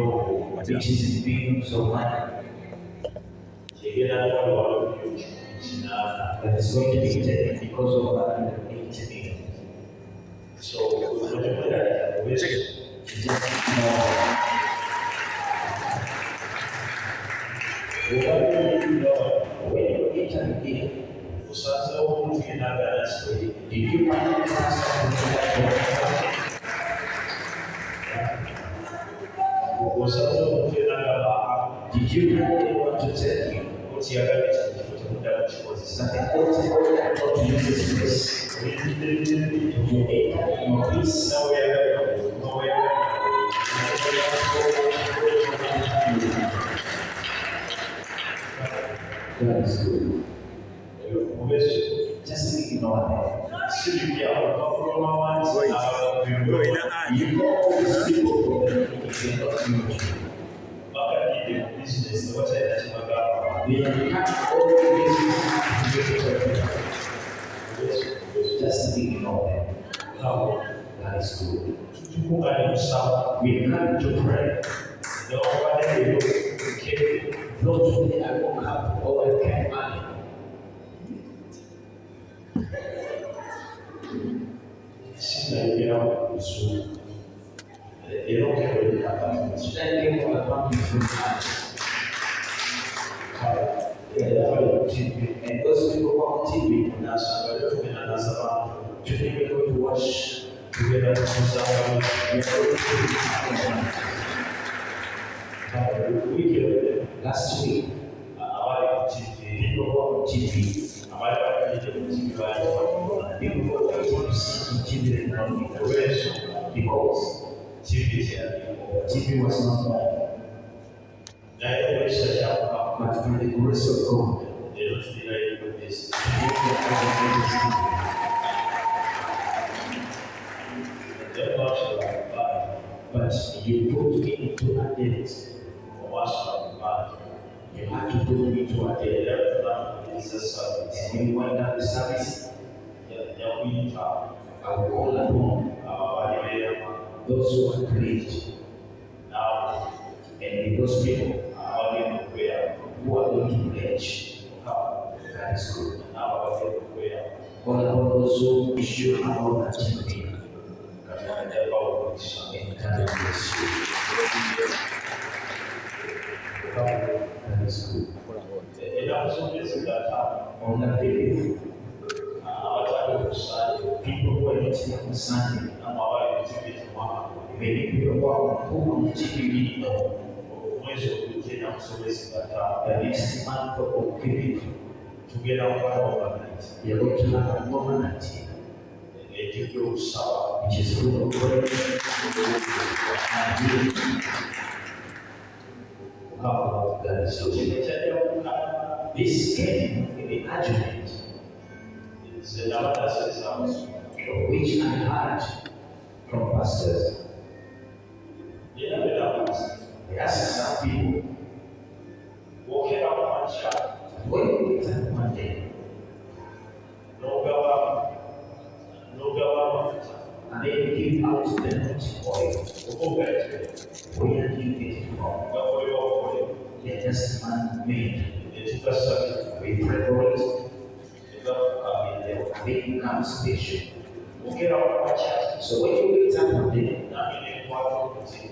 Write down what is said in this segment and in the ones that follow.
which is being so much. That is going to be taken because of 180 million. So, when you intervene, did you find did you really want to tell you what you are going to do? That the ultimate I want to use this place to create more peace. God is good. Just ignore them. You always people from the business, what we have just ignore them. How? That is good. We come to pray. Lord, today I woke up over 10 money. They don't care what it happens. They don't want to and those people who are on TV, today we're going to watch together last week, people who are on TV, people who are waiting to see TV because TV was not there. But by the grace of God, but you put me into a date. You have to put me into a date. And when you wind up the service, I will call upon those who are pleased. And those people who are going to pledge, that is good. All about those who issue about that TV. And God bless you. That is good. On that day, people who are meeting on Sunday, many people who are on TV, the next month of giving together overnight. You're going to have an overnight which is full of prayer. How God is so this came in the argument which I heard from pastors. Yes, some people walking out one shot. When you wait at one day, no government, and then give out the naughty oil. Where do you get it from? They're just man-made. We preparate they become special. So when you wait up one day, and then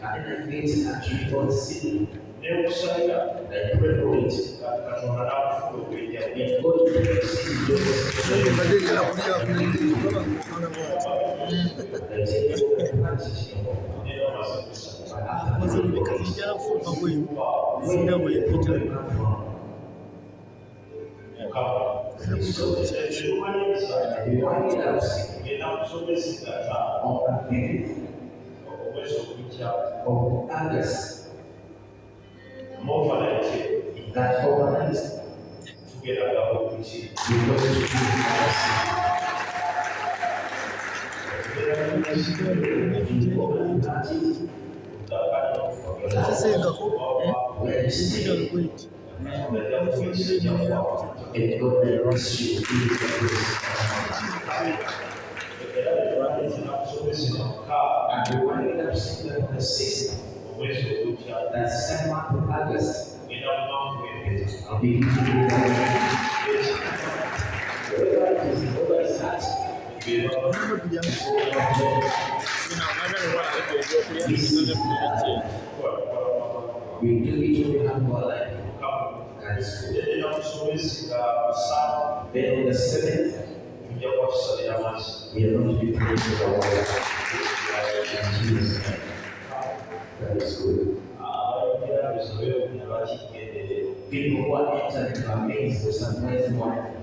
I get actually God see I preparate and God of others more variety that organized together because That second month of August, I'll be we do each other have more life. That is good. Then on the 7th, we are going to be praying for the Lord. That is good. People who are entering the maze will sometimes want to